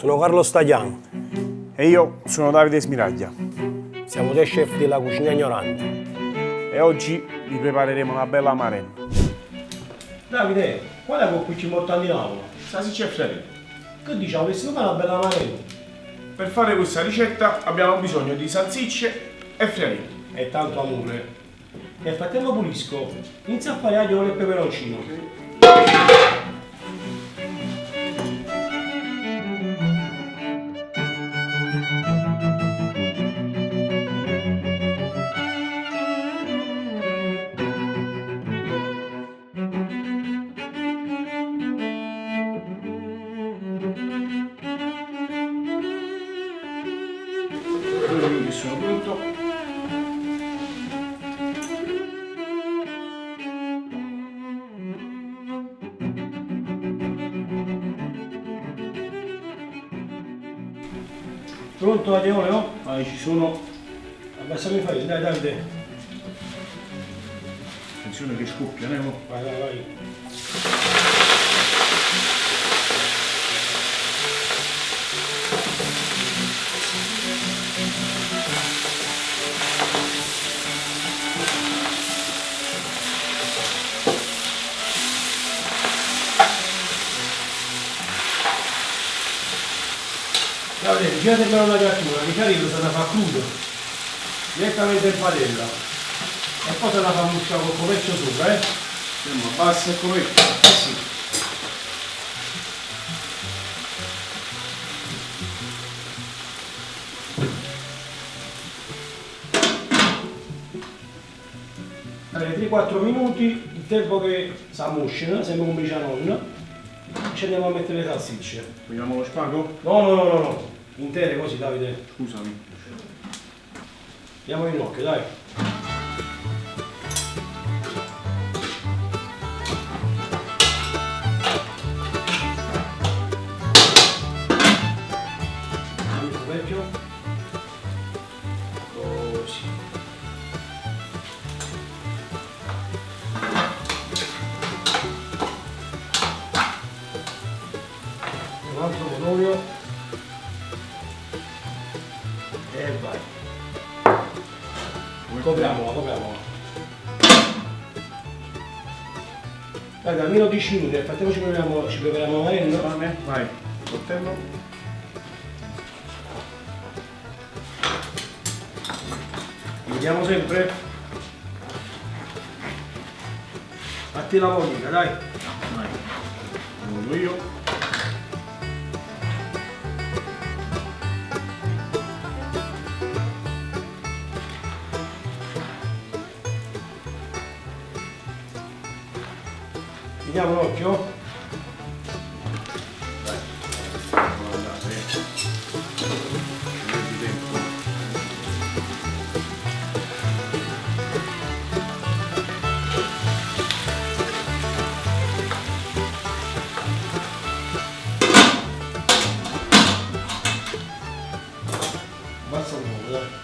Sono Carlo Stagliano. E io sono Davide Smiraglia. Siamo dei chef della cucina ignorante. E oggi vi prepareremo una bella marenda. Davide, qual è con cui ci portando in aula? Salsiccia e friarelli. Che dici, volessimo fare una bella marenda? Per fare questa ricetta abbiamo bisogno di salsicce e friarelli. E tanto amore. Nel frattempo pulisco. Inizia a fare aglio e peperoncino. Che sono pronto. Pronto la Oleo? Vai, ci sono. Abbassami i fari, dai Davide. Attenzione che scoppia, Nemo. Vai, vai, vai. Davide, girate bene una grattura, di carino se la fa crudo, direttamente in padella. E poi se la fa muscare col coperchio sopra, Andiamo, abbassa il coperchio. sì. Allora, 3-4 minuti, il tempo che si ammuscina, sempre come dice la nonna, ci andiamo a mettere le salsicce. Vogliamo lo spago? No, intere così Davide. Scusami. Diamo in occhio, dai. Dammi il coperchio. Così. Un altro con olio. E vai. Copriamola. Dai, almeno 10 minuti, nel frattempo ci prepariamo la marenda. Pane, vai. Coltello. Vediamo sempre. A te la monica, dai. Vai. Lo vedo io. Vediamo un occhio. Dai. Guarda, ci metti tempo. Abbassa un po', dai.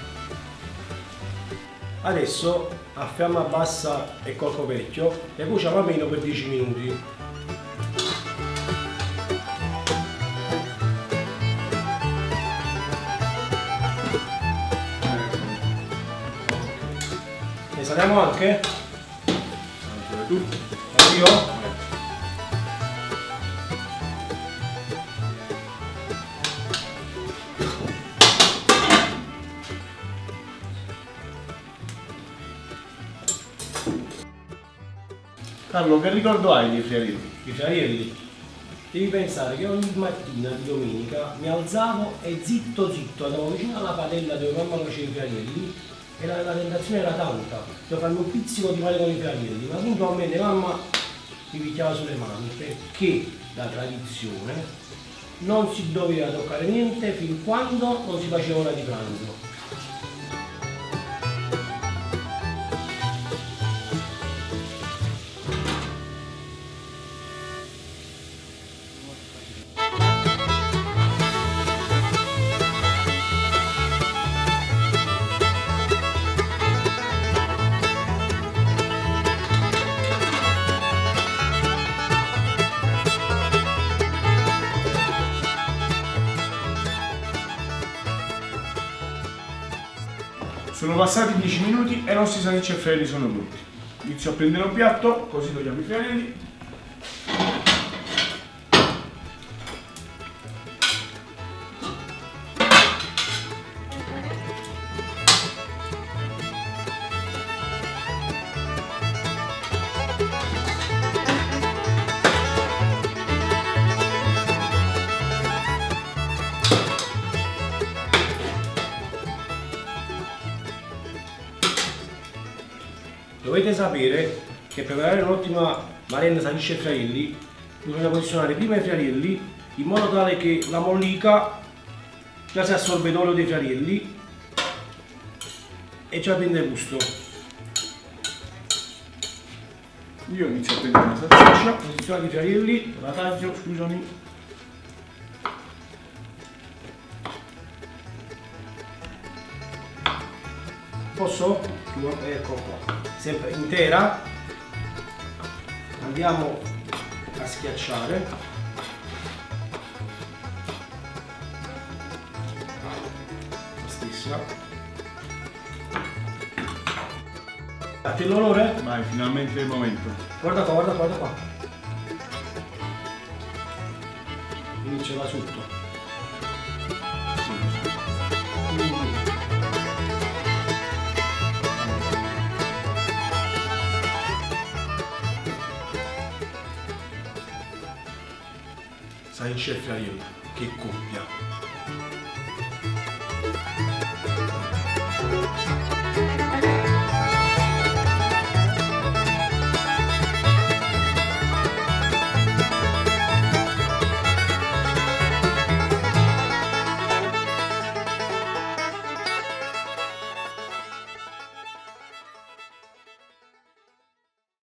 Adesso a fiamma bassa e col coperchio le cuociamo almeno per 10 minuti. Ne saliamo anche? Anche tu. Vado io? Carlo, che ricordo hai dei friarelli? I friarelli. Devi pensare che ogni mattina di domenica mi alzavo e zitto andavo vicino alla padella dove mamma faceva i friarelli e la tentazione era tanta. Devo farmi un pizzico di pane con i friarelli, ma puntualmente mamma mi picchiava sulle mani perché la tradizione non si doveva toccare niente fin quando non si faceva ora di pranzo. Sono passati 10 minuti e i nostri salsicce e friarelli sono pronti. Inizio a prendere un piatto, così togliamo i friarelli. Dovete sapere che per preparare un'ottima marenda salsicce e friarelli bisogna posizionare prima i friarelli in modo tale che la mollica già si assorbe l'olio dei friarelli e già prende gusto. Io inizio a prendere una salsiccia. Posizionate i friarelli, la taglio, scusami. Posso? Ecco qua. Sempre intera. Andiamo a schiacciare. La stessa. A te l'onore? Vai, finalmente il momento. Guarda qua, guarda qua, guarda qua. Inizio da sotto. Salsicce e friariello, che coppia!